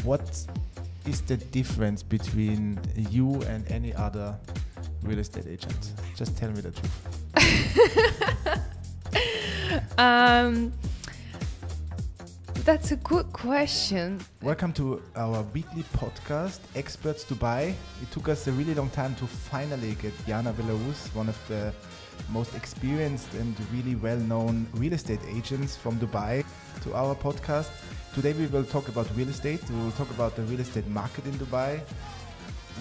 What is the difference between you and any other real estate agent? Just tell me the truth. That's a good question. Welcome to our weekly podcast, Experts Dubai. It took us a really long time to finally get Yana Bellous, one of the most experienced and really well-known real estate agents from Dubai, to our podcast. Today we will talk about real estate. We will talk about the real estate market in Dubai.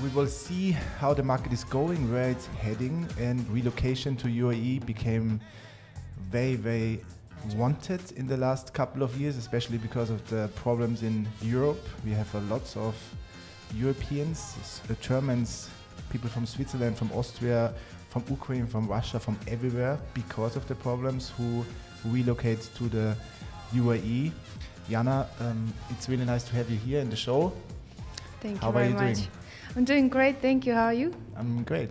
We will see how the market is going, where it's heading, and relocation to UAE became very, very wanted in the last couple of years, especially because of the problems in Europe. We have a lot of Europeans, Germans, people from Switzerland, from Austria, from Ukraine, from Russia, from everywhere because of the problems who relocate to the UAE. Yana, it's really nice to have you here in the show. Thank you very much. How are you doing? I'm doing great, thank you. How are you? I'm great.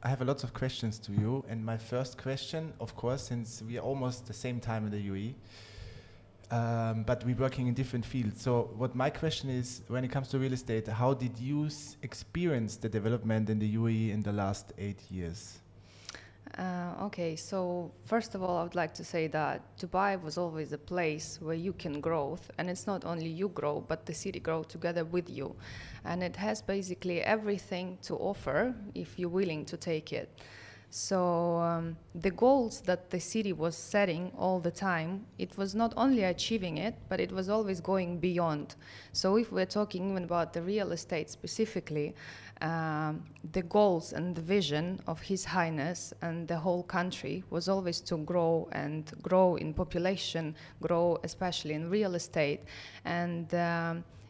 I have a lot of questions to you, and my first question, of course, since we are almost the same time in the UAE, but we're working in different fields. So what my question is, when it comes to real estate, how did you experience the development in the UAE in the last 8 years? Okay, so first of all, I would like to say that Dubai was always a place where you can grow, and it's not only you grow, but the city grow together with you. And it has basically everything to offer if you're willing to take it. So the goals that the city was setting all the time, it was not only achieving it, but it was always going beyond. So if we're talking even about the real estate specifically, the goals and the vision of His Highness and the whole country was always to grow and grow in population, grow especially in real estate. And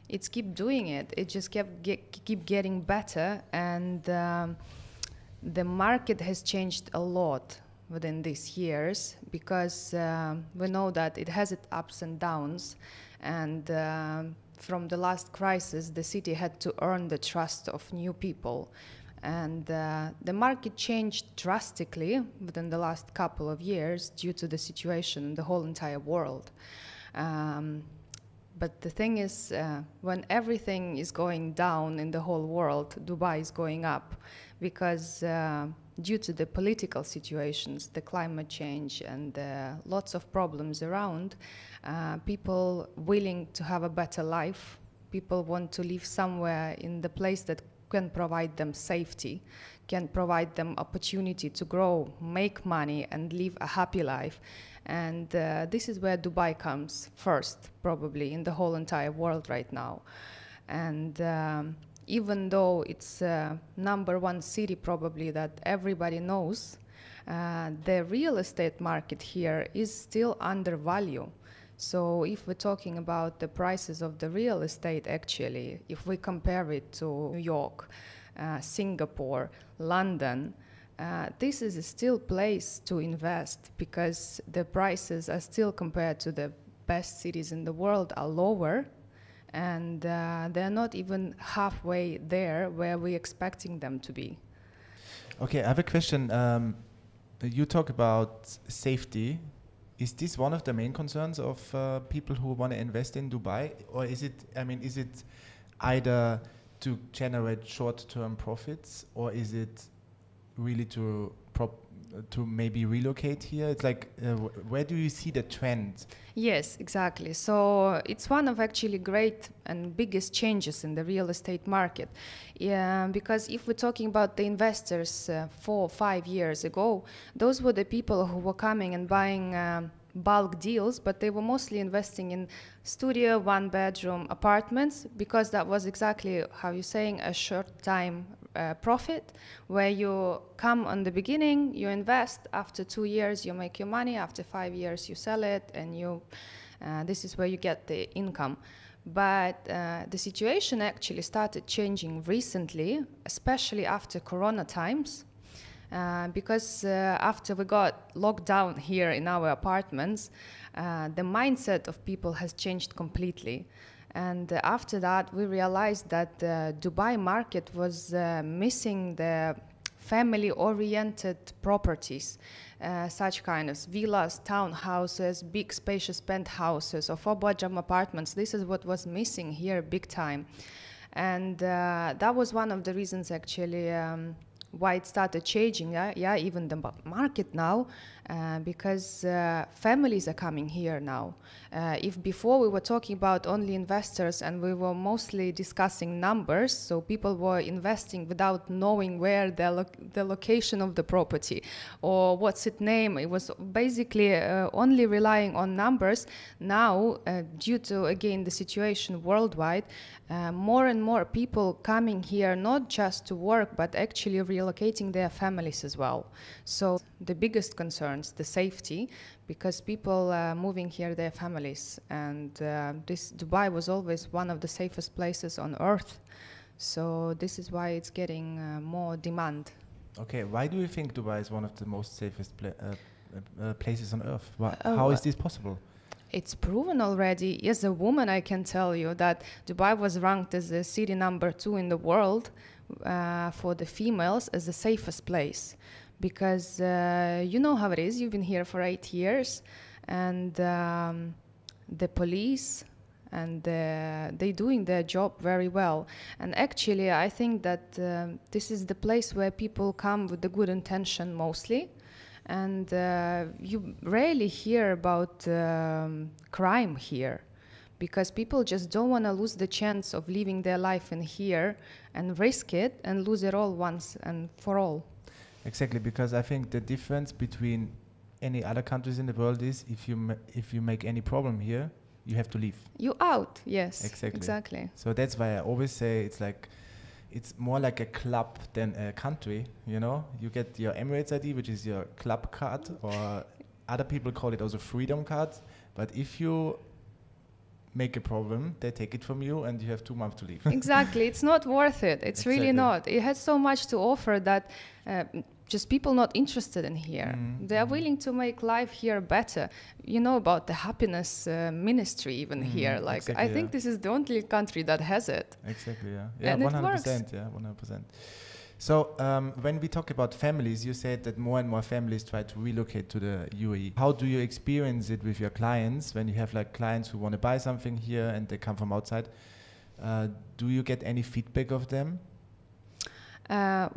it's keep doing it. It just keep getting better, and the market has changed a lot within these years because we know that it has its ups and downs, and from the last crisis the city had to earn the trust of new people, and the market changed drastically within the last couple of years due to the situation in the whole entire world. But the thing is, when everything is going down in the whole world, Dubai is going up, because due to the political situations, the climate change, and lots of problems around, people willing to have a better life, people want to live somewhere in the place that can provide them safety, can provide them opportunity to grow, make money, and live a happy life. And this is where Dubai comes first, probably, in the whole entire world right now. And even though it's number one city probably that everybody knows, the real estate market here is still undervalued. So if we're talking about the prices of the real estate, actually, if we compare it to New York, Singapore, London, this is still place to invest, because the prices are still, compared to the best cities in the world, are lower, and they're not even halfway there where we're expecting them to be. Okay, I have a question. You talk about safety. Is this one of the main concerns of people who want to invest in Dubai, or is it either to generate short-term profits, or is it really to maybe relocate here? It's like, where do you see the trend? Yes, exactly. So it's one of actually great and biggest changes in the real estate market. Yeah, because if we're talking about the investors 4 or 5 years ago, those were the people who were coming and buying bulk deals, but they were mostly investing in studio, one-bedroom apartments, because that was exactly, how you're saying, a short-time profit, where you come on the beginning, you invest, after 2 years you make your money, after 5 years you sell it, and this is where you get the income. But the situation actually started changing recently, especially after Corona times, because after we got locked down here in our apartments, the mindset of people has changed completely. And after that, we realized that the Dubai market was missing the family-oriented properties, such kind of villas, townhouses, big spacious penthouses, or four-bedroom apartments. This is what was missing here big time. And that was one of the reasons actually why it started changing, even the market now, because families are coming here now. If before we were talking about only investors and we were mostly discussing numbers, so people were investing without knowing where the location of the property or what's its name. It was basically only relying on numbers. Now, due to, again, the situation worldwide, more and more people coming here not just to work, but actually relocating their families as well. So the biggest concerns, the safety, because people moving here their families, and this Dubai was always one of the safest places on earth. So this is why it's getting more demand. Okay, why do you think Dubai is one of the most safest places on earth? How is this possible? It's proven already. As a woman, I can tell you that Dubai was ranked as the city number 2 in the world for the females as the safest place. Because you know how it is, you've been here for 8 years, and the police, and they're doing their job very well. And actually, I think that this is the place where people come with the good intention mostly. And you rarely hear about crime here, because people just don't want to lose the chance of living their life in here and risk it and lose it all once and for all. Exactly, because I think the difference between any other countries in the world is if you make any problem here, you have to leave. You out, yes. Exactly. So that's why I always say it's more like a club than a country, you know? You get your Emirates ID, which is your club card, or other people call it also freedom card. But if you make a problem, they take it from you and you have 2 months to leave. Exactly. It's not worth it. It's really not. It has so much to offer that just people not interested in here. They are willing to make life here better. You know about the happiness ministry even here. Like, I think this is the only country that has it. Exactly, yeah. And 100%, it works. Yeah, 100%. So when we talk about families, you said that more and more families try to relocate to the UAE. How do you experience it with your clients when you have like clients who want to buy something here and they come from outside? Do you get any feedback of them?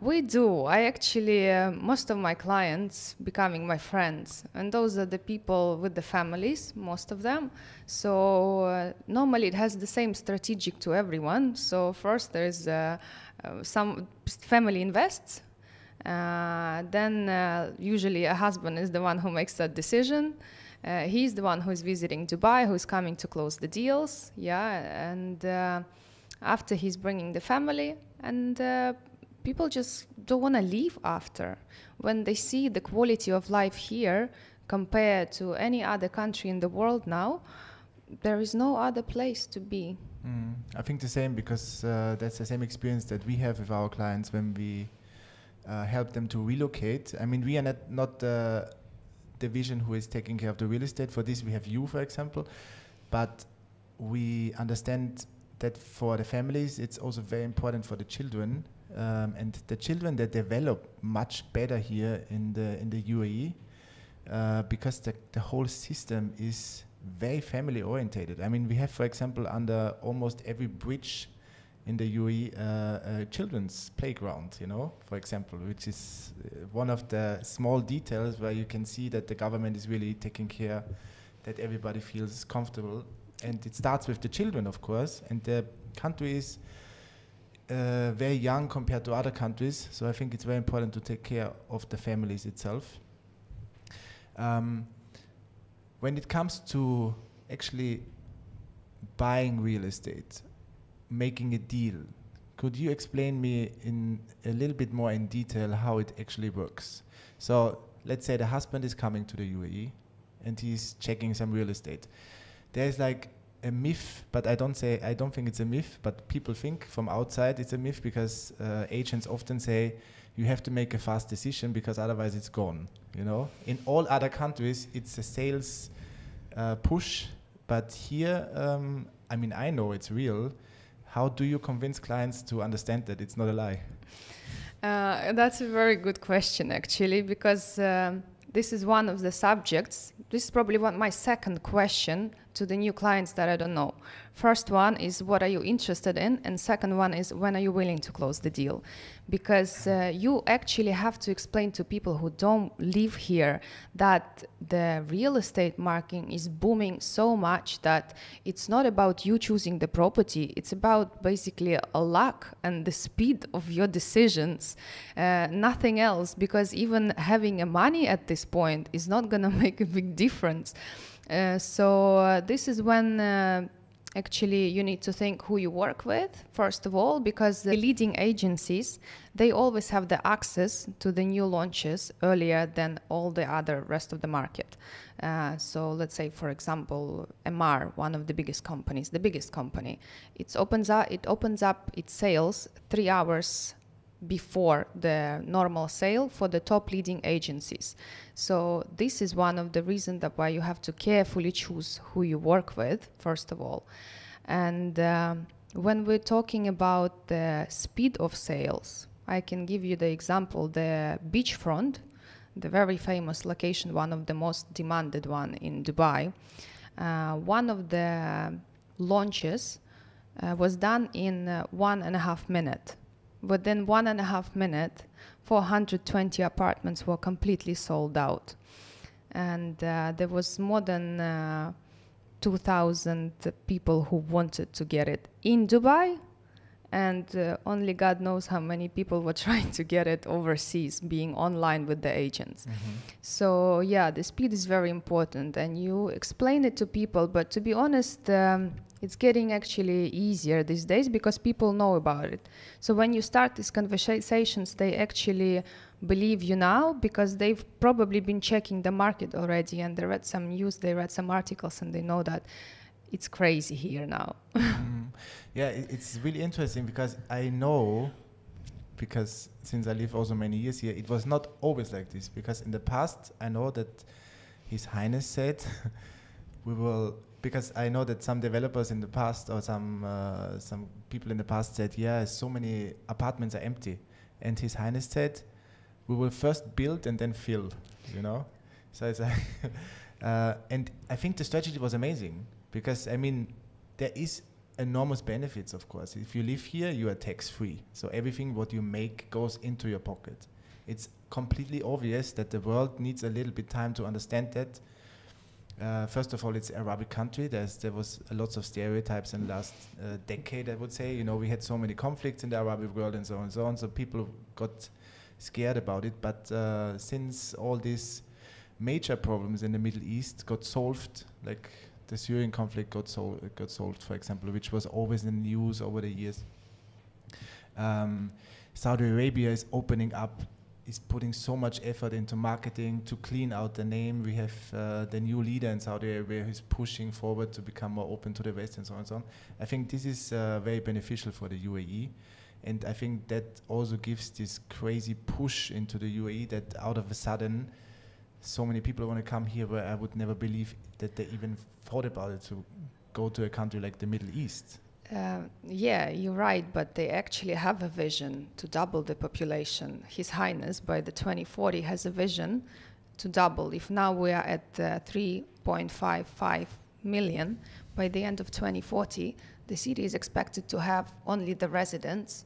We do. I actually, most of my clients becoming my friends, and those are the people with the families, most of them. So normally it has the same strategic to everyone. So first there's some family invests, then usually a husband is the one who makes that decision. He's the one who's visiting Dubai, who's coming to close the deals, and after he's bringing the family, and people just don't want to leave after. When they see the quality of life here compared to any other country in the world now, there is no other place to be. I think the same, because that's the same experience that we have with our clients when we help them to relocate. I mean, we are not the division who is taking care of the real estate. For this, we have you, for example. But we understand that for the families, it's also very important for the children. And the children, they develop much better here in the UAE because the whole system is very family orientated. I mean, we have, for example, under almost every bridge in the UAE a children's playground, you know, for example, which is one of the small details where you can see that the government is really taking care that everybody feels comfortable. And it starts with the children, of course, and the country is very young compared to other countries, so I think it's very important to take care of the families itself. When it comes to actually buying real estate, making a deal, could you explain me in a little bit more in detail how it actually works? So let's say the husband is coming to the UAE and he's checking some real estate. There's like a myth, but I don't think it's a myth, but people think from outside it's a myth because agents often say you have to make a fast decision because otherwise it's gone, you know? In all other countries, it's a sales push, but here, I mean, I know it's real. How do you convince clients to understand that it's not a lie? That's a very good question, actually, because this is one of the subjects. This is probably my second question to the new clients that I don't know. First one is, what are you interested in? And second one is, when are you willing to close the deal? Because you actually have to explain to people who don't live here that the real estate market is booming so much that it's not about you choosing the property. It's about basically a luck and the speed of your decisions, nothing else, because even having a money at this point is not going to make a big difference. So this is when actually you need to think who you work with, first of all, because the leading agencies, they always have the access to the new launches earlier than all the other rest of the market. So let's say, for example, MR, one of the biggest companies, the biggest company, it opens up its sales 3 hours before the normal sale for the top leading agencies. So this is one of the reasons that why you have to carefully choose who you work with, first of all. And when we're talking about the speed of sales, I can give you the example, the beachfront, the very famous location, one of the most demanded one in Dubai. One of the launches was done in 1.5 minutes. Within 1.5 minutes, 420 apartments were completely sold out. And there was more than 2,000 people who wanted to get it in Dubai. And only God knows how many people were trying to get it overseas, being online with the agents. Mm-hmm. So yeah, the speed is very important. And you explain it to people, but to be honest, it's getting actually easier these days because people know about it. So when you start these conversations, they actually believe you now because they've probably been checking the market already and they read some news, they read some articles, and they know that it's crazy here now. Yeah, it's really interesting because I know, because since I live also many years here, it was not always like this. Because in the past, I know that His Highness said, we will... Because I know that some developers in the past or some people in the past said, yeah, so many apartments are empty. And His Highness said, we will first build and then fill, you know? So it's like, and I think the strategy was amazing because, I mean, there is enormous benefits, of course. If you live here, you are tax-free. So everything what you make goes into your pocket. It's completely obvious that the world needs a little bit time to understand that. First of all, it's an Arabic country. There was lots of stereotypes in the last decade, I would say. You know, we had so many conflicts in the Arabic world and so on and so on. So people got scared about it. But since all these major problems in the Middle East got solved, like the Syrian conflict got solved, for example, which was always in the news over the years. Saudi Arabia is opening up, is putting so much effort into marketing to clean out the name. We have the new leader in Saudi Arabia who's pushing forward to become more open to the West and so on and so on. I think this is very beneficial for the UAE. And I think that also gives this crazy push into the UAE that out of a sudden, so many people want to come here where I would never believe that they even thought about it to go to a country like the Middle East. Yeah, you're right, but they actually have a vision to double the population. His Highness, by the 2040, has a vision to double. If now we are at 3.55 million, by the end of 2040, the city is expected to have only the residents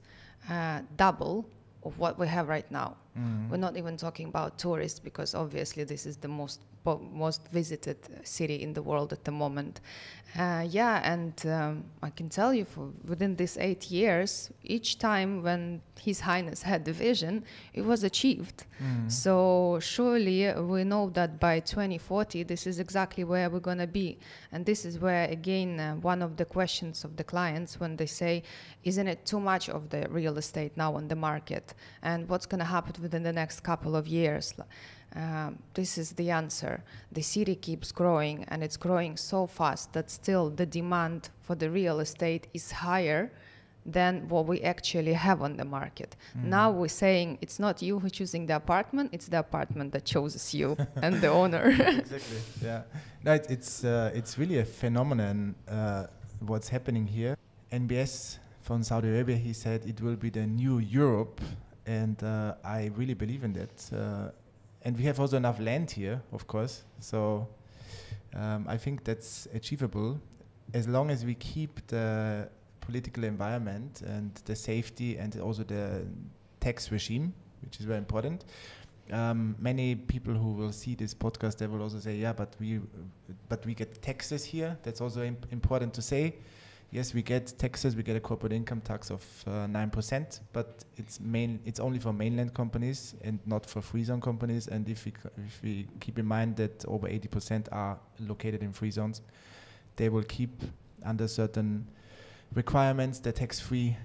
double of what we have right now. Mm-hmm. We're not even talking about tourists because obviously this is the most visited city in the world at the moment. And I can tell you within these 8 years, each time when His Highness had the vision, it was achieved. Mm. So surely we know that by 2040, this is exactly where we're going to be. And this is where, again, one of the questions of the clients when they say, isn't it too much of the real estate now on the market? And what's going to happen within the next couple of years? This is the answer. The city keeps growing, and it's growing so fast that still the demand for the real estate is higher than what we actually have on the market. Now we're saying it's not you who's choosing the apartment, it's the apartment that chooses you and the owner. Exactly, yeah. No, it's really a phenomenon what's happening here. NBS from Saudi Arabia, he said it will be the new Europe. and I really believe in that. And we have also enough land here, of course. So I think that's achievable as long as we keep the political environment and the safety and also the tax regime, which is very important. Many people who will see this podcast, they will also say, yeah, but we get taxes here. That's also important to say. Yes, we get taxes. We get a corporate income tax of 9%, but it's only for mainland companies and not for free zone companies. And if we keep in mind that over 80% are located in free zones, they will keep under certain requirements the tax-free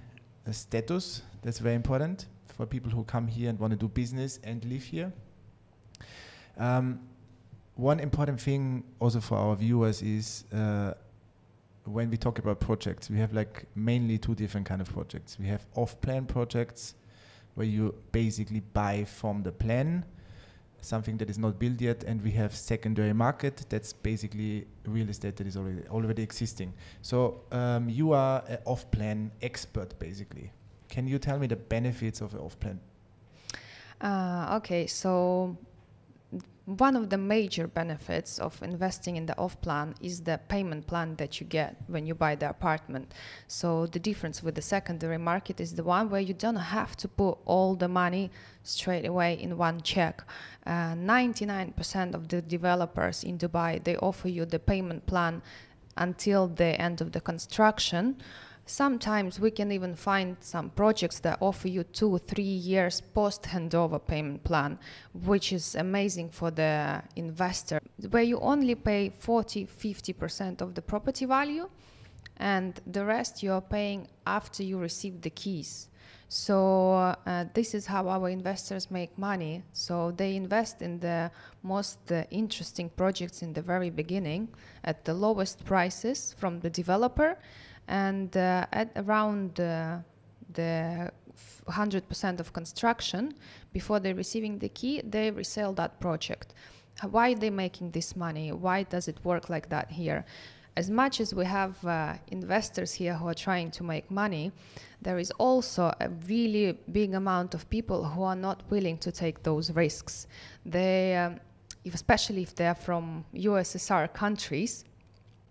status. That's very important for people who come here and want to do business and live here. One important thing also for our viewers is when we talk about projects, we have like mainly two different kind of projects. We have off-plan projects where you basically buy from the plan something that is not built yet, and we have secondary market. That's basically real estate that is already existing. So you are an off-plan expert, basically. Can you tell me the benefits of an off-plan? Okay, so one of the major benefits of investing in the off-plan is the payment plan that you get when you buy the apartment. So the difference with the secondary market is the one where you don't have to put all the money straight away in one check. 99% of the developers in Dubai, they offer you the payment plan until the end of the construction. Sometimes we can even find some projects that offer you 2 or 3 years post-handover payment plan, which is amazing for the investor, where you only pay 40-50% of the property value, and the rest you are paying after you receive the keys. So this is how our investors make money. So they invest in the most interesting projects in the very beginning at the lowest prices from the developer, and at around the 100% of construction, before they're receiving the key, they resell that project. Why are they making this money? Why does it work like that here? As much as we have investors here who are trying to make money, there is also a really big amount of people who are not willing to take those risks. They, especially if they're from USSR countries,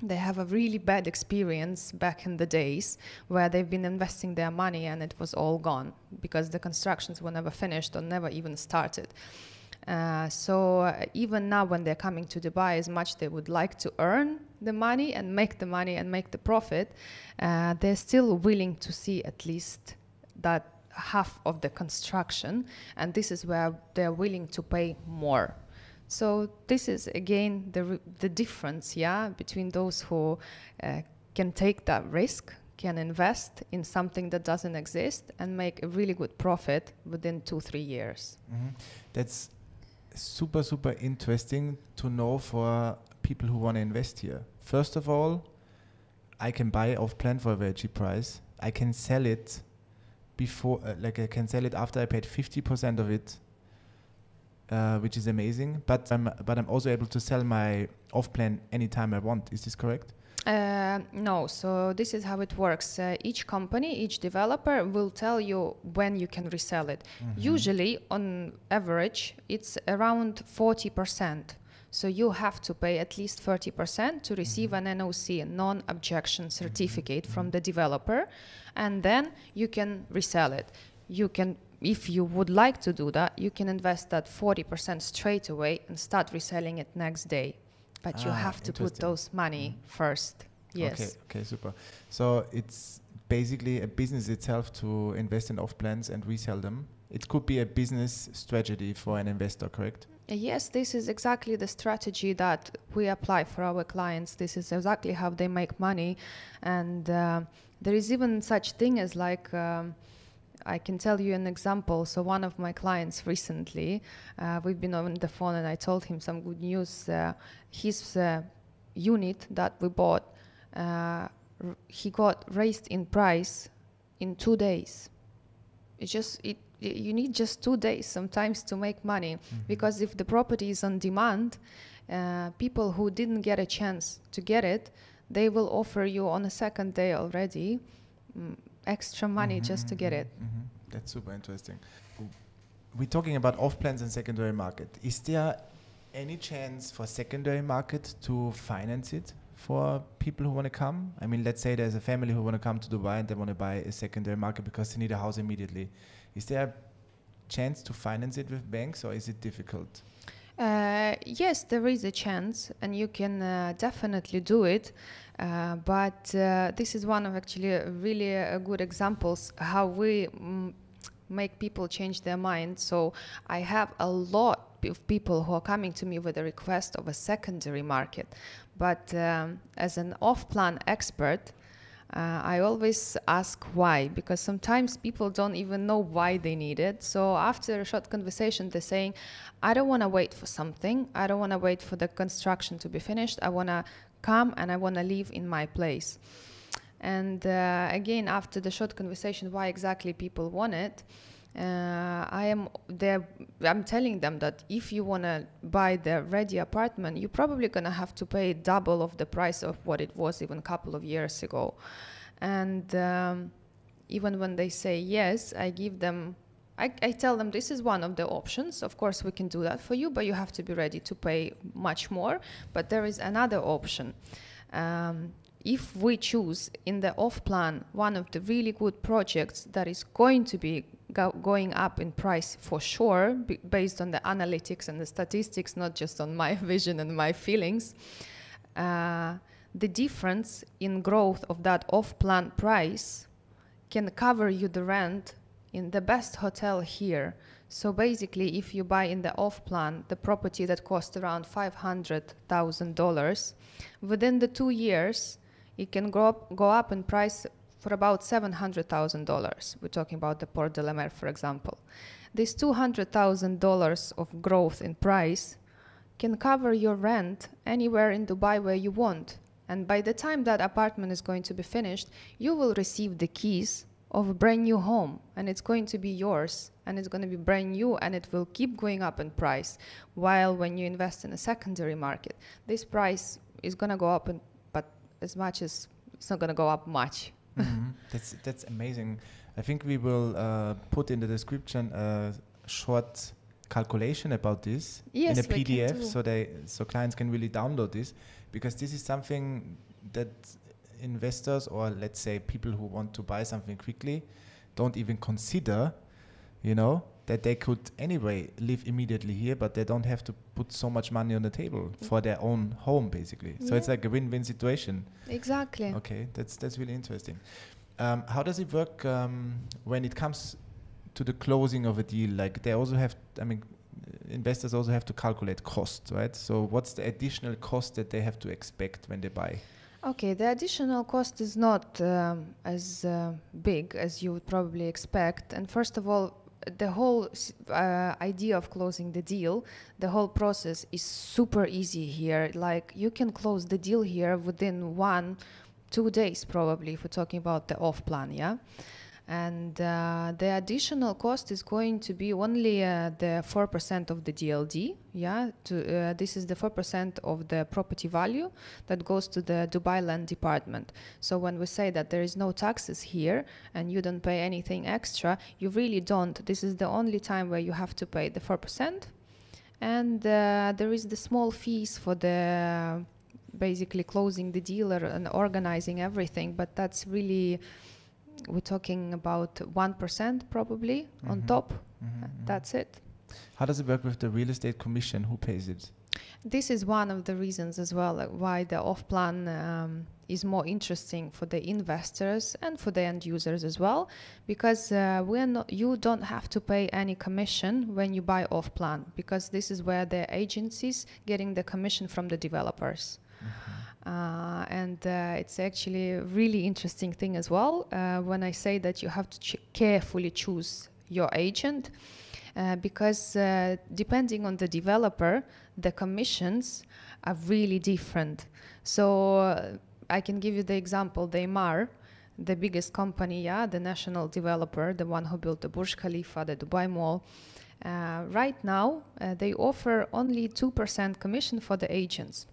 they have a really bad experience back in the days where they've been investing their money and it was all gone because the constructions were never finished or never even started. So even now when they're coming to Dubai, as much they would like to earn the money and make the profit, they're still willing to see at least that half of the construction, and this is where they're willing to pay more. So this is again the difference, between those who can take that risk, can invest in something that doesn't exist and make a really good profit within 2-3 years. Mm-hmm. That's super interesting to know for people who want to invest here. First of all, I can buy off plan for a very cheap price. I can sell it before, I can sell it after I paid 50% of it, which is amazing. But I'm also able to sell my off plan anytime I want. Is this correct? No, so this is how it works. Each company, each developer will tell you when you can resell it. Mm-hmm. Usually, on average, it's around 40%. So you have to pay at least 30% to receive an NOC, a non-objection certificate from the developer, and then you can resell it. You can, if you would like to do that, you can invest that 40% straight away and start reselling it next day. But you have to put those money first. Yes. Okay, super. So it's basically a business itself to invest in off plans and resell them. It could be a business strategy for an investor, correct? Yes, this is exactly the strategy that we apply for our clients. This is exactly how they make money. And there is even such thing as I can tell you an example. So one of my clients recently, we've been on the phone and I told him some good news. His unit that we bought, he got raised in price in 2 days. You need just 2 days sometimes to make money, because if the property is on demand, people who didn't get a chance to get it, they will offer you on a second day already extra money just to get it. That's super interesting. We're talking about off-plans and secondary market. Is there any chance for secondary market to finance it for people who want to come? I mean, let's say there's a family who want to come to Dubai and they want to buy a secondary market because they need a house immediately. Is there a chance to finance it with banks, or is it difficult? Yes, there is a chance, and you can definitely do it. But this is one of actually really good examples how we make people change their mind. So I have a lot of people who are coming to me with a request of a secondary market. But as an off-plan expert, I always ask why, because sometimes people don't even know why they need it. So after a short conversation, they're saying, I don't want to wait for something. I don't want to wait for the construction to be finished. I want to come and I want to live in my place. And again, after the short conversation, why exactly people want it, I'm telling them that if you want to buy the ready apartment, you're probably going to have to pay double of the price of what it was even a couple of years ago. And even when they say yes, I tell them this is one of the options. Of course, we can do that for you, but you have to be ready to pay much more. But there is another option. If we choose in the off-plan one of the really good projects that is going to be going up in price for sure, based on the analytics and the statistics, not just on my vision and my feelings, the difference in growth of that off-plan price can cover you the rent in the best hotel here. So basically, if you buy in the off-plan the property that costs around $500,000, within the 2 years, it can go up in price for about $700,000. We're talking about the Port de la Mer, for example. This $200,000 of growth in price can cover your rent anywhere in Dubai where you want. And by the time that apartment is going to be finished, you will receive the keys of a brand new home, and it's going to be yours, and it's going to be brand new, and it will keep going up in price. While when you invest in a secondary market, this price is going to go up, but as much as it's not going to go up much. Mm-hmm. That's amazing. I think we will put in the description a short calculation about this in a PDF, so clients can really download this, because this is something that investors, or let's say people who want to buy something quickly, don't even consider, that they could anyway live immediately here, but they don't have to put so much money on the table for their own home, basically. So it's like a win-win situation. Exactly. Okay, that's really interesting. How does it work when it comes to the closing of a deal? Like they also have, investors also have to calculate cost, right? So what's the additional cost that they have to expect when they buy? Okay, the additional cost is not as big as you would probably expect. And first of all, the whole idea of closing the deal, the whole process is super easy here. Like you can close the deal here within 1-2 days probably, if we're talking about the off-plan, yeah? And the additional cost is going to be only the 4% of the DLD, yeah? This is the 4% of the property value that goes to the Dubai Land Department. So when we say that there is no taxes here and you don't pay anything extra, you really don't. This is the only time where you have to pay the 4%. And there is the small fees for the basically closing the deal and organizing everything, but that's really... We're talking about 1% probably on top. That's it. How does it work with the real estate commission? Who pays it? This is one of the reasons as well why the off-plan is more interesting for the investors and for the end users as well, because you don't have to pay any commission when you buy off-plan, because this is where the agencies getting the commission from the developers. And it's actually a really interesting thing as well when I say that you have to carefully choose your agent, because depending on the developer, the commissions are really different. So I can give you the example, the Emaar, the biggest company, the national developer, the one who built the Burj Khalifa, the Dubai Mall. Right now, they offer only 2% commission for the agents.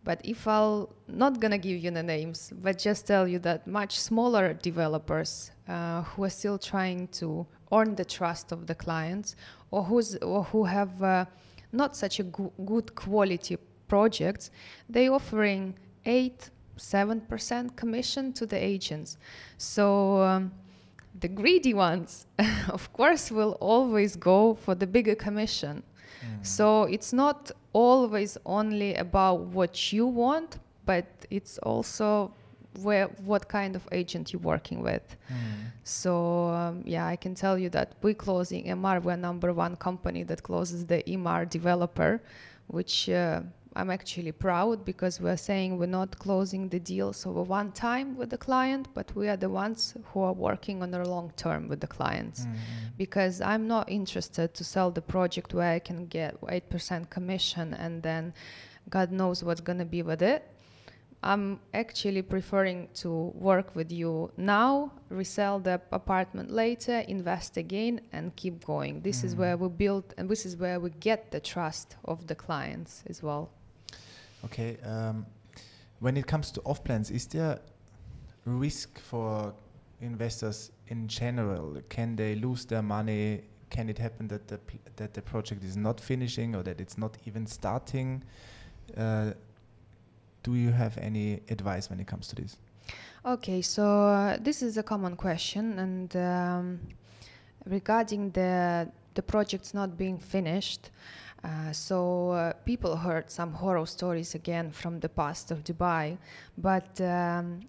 But if I'll not gonna give you the names, but just tell you that much smaller developers who are still trying to earn the trust of the clients, or who have not such a good quality projects, they offering 8-7% commission to the agents. So the greedy ones, of course, will always go for the bigger commission. So it's not always only about what you want, but it's also what kind of agent you're working with. So yeah, I can tell you that we closing MR, we're number one company that closes the MR developer, which I'm actually proud, because we're saying we're not closing the deals over one time with the client, but we are the ones who are working on a long term with the clients. Because I'm not interested to sell the project where I can get 8% commission and then God knows what's going to be with it. I'm actually preferring to work with you now, resell the apartment later, invest again, and keep going. This is where we build, and this is where we get the trust of the clients as well. Okay. When it comes to off-plans, is there risk for investors in general? Can they lose their money? Can it happen that the project is not finishing, or that it's not even starting? Do you have any advice when it comes to this? Okay, so this is a common question, and regarding the projects not being finished, so people heard some horror stories again from the past of Dubai, but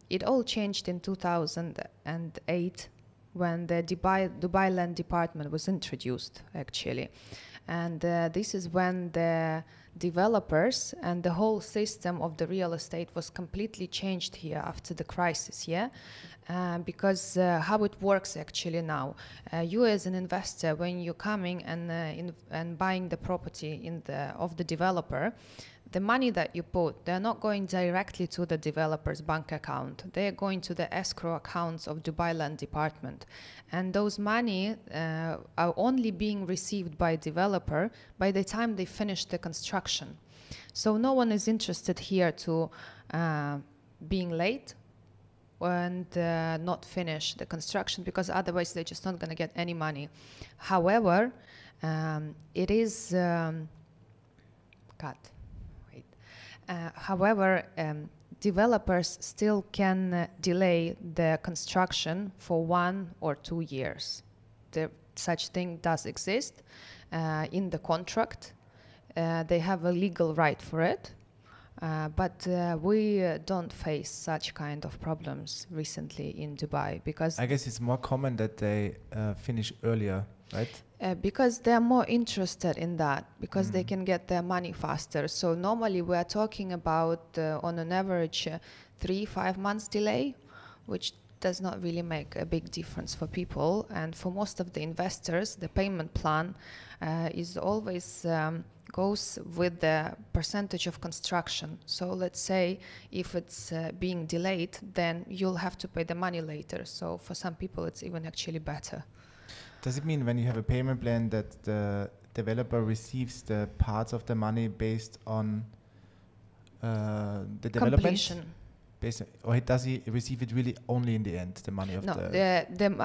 it all changed in 2008 when the Dubai Land Department was introduced, actually. And this is when the developers and the whole system of the real estate was completely changed here after the crisis, yeah? Because how it works actually now, you as an investor, when you're coming and buying the property of the developer, the money that you put, they're not going directly to the developer's bank account. They're going to the escrow accounts of Dubai Land Department. And those money are only being received by developer by the time they finish the construction. So no one is interested here to being late and not finish the construction, because otherwise they're just not going to get any money. However, it is... However, developers still can delay the construction for 1 or 2 years. Such thing does exist in the contract. They have a legal right for it, but we don't face such kind of problems recently in Dubai, because... I guess it's more common that they finish earlier, right? Because they're more interested in that, because they can get their money faster. So normally we are talking about, on an average, 3-5 months delay, which does not really make a big difference for people. And for most of the investors, the payment plan is always goes with the percentage of construction. So let's say if it's being delayed, then you'll have to pay the money later. So for some people, it's even actually better. Does it mean when you have a payment plan that the developer receives the parts of the money based on the development? Completion. Or does he receive it really only in the end, the money of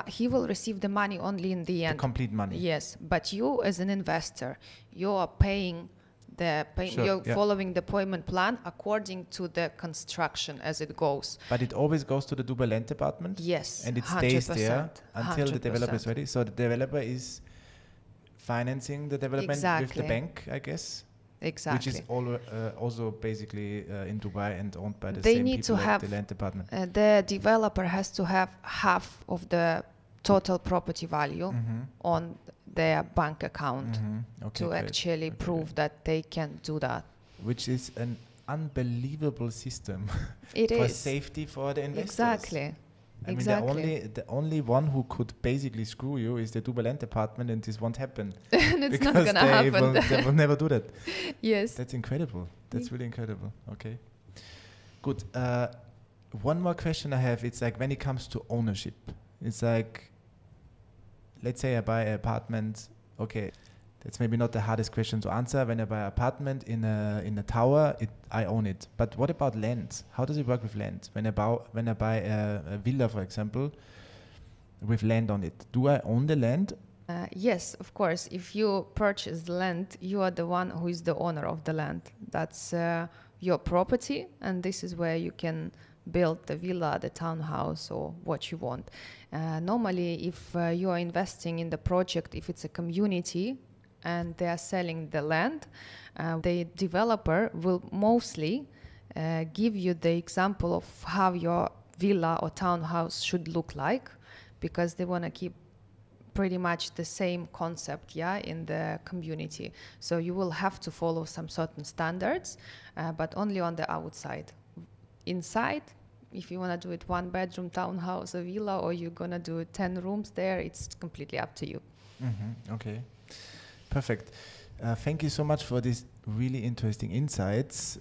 he will receive the money only in the end. The complete money. Yes, but you as an investor, you are paying following the payment plan according to the construction as it goes. But it always goes to the Dubai Land Department? Yes, and it stays 100%, there until 100%. the developer is ready? So the developer is financing the development with the bank, I guess? Exactly. Which is also basically in Dubai and owned by the they same need people to have, at the land department. The developer has to have half of the total property value on their bank account to actually prove that they can do that. Which is an unbelievable system it for is. Safety for the investors. Exactly. I mean, the only one who could basically screw you is the Dubai Land Department, and this won't happen. And it's not going to happen. They will never do that. Yes. That's incredible. That's really incredible. Okay. Good. One more question I have. It's like when it comes to ownership. It's like, let's say I buy an apartment. Okay. That's maybe not the hardest question to answer. When I buy an apartment in a tower, I own it. But what about land? How does it work with land? When I buy a villa, for example, with land on it, do I own the land? Yes, of course. If you purchase the land, you are the one who is the owner of the land. That's your property, and this is where you can build the villa, the townhouse, or what you want. Normally, if you are investing in the project, if it's a community and they are selling the land, the developer will mostly give you the example of how your villa or townhouse should look like, because they want to keep pretty much the same concept, in the community. So you will have to follow some certain standards, but only on the outside. Inside, if you want to do it 1-bedroom townhouse or villa, or you're going to do 10 rooms there, it's completely up to you. Mm-hmm. Okay, perfect. Thank you so much for these really interesting insights.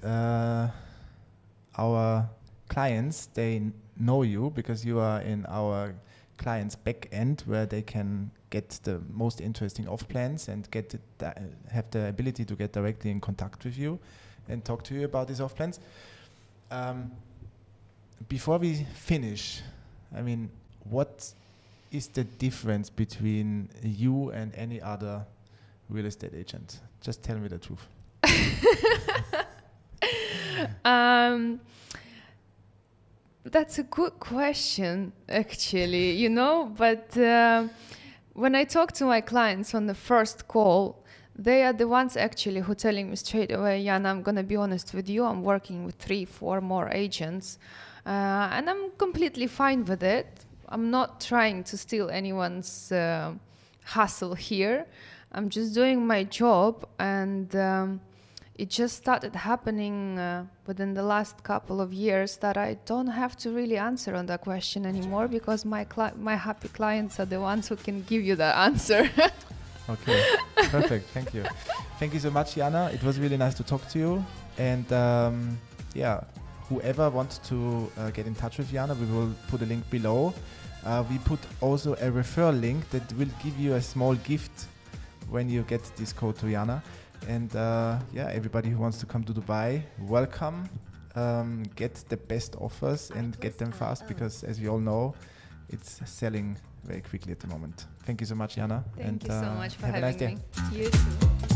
Our clients, they know you because you are in our clients' back end, where they can get the most interesting off plans and have the ability to get directly in contact with you and talk to you about these off plans. Before we finish, I mean, what is the difference between you and any other real estate agent? Just tell me the truth. That's a good question, actually, but when I talk to my clients on the first call, they are the ones actually who telling me straight away, Yana, I'm going to be honest with you, I'm working with 3-4 more agents, and I'm completely fine with it. I'm not trying to steal anyone's hustle here. I'm just doing my job, and it just started happening within the last couple of years that I don't have to really answer on that question anymore, because my happy clients are the ones who can give you the answer. Okay, perfect. Thank you. Thank you so much, Yana. It was really nice to talk to you. And whoever wants to get in touch with Yana, we will put a link below. We put also a referral link that will give you a small gift when you get this code to Yana. And everybody who wants to come to Dubai, welcome. Get the best offers and get them fast, because as we all know, it's selling very quickly at the moment. Thank you so much, Yana. Thank you so much for having me. You too.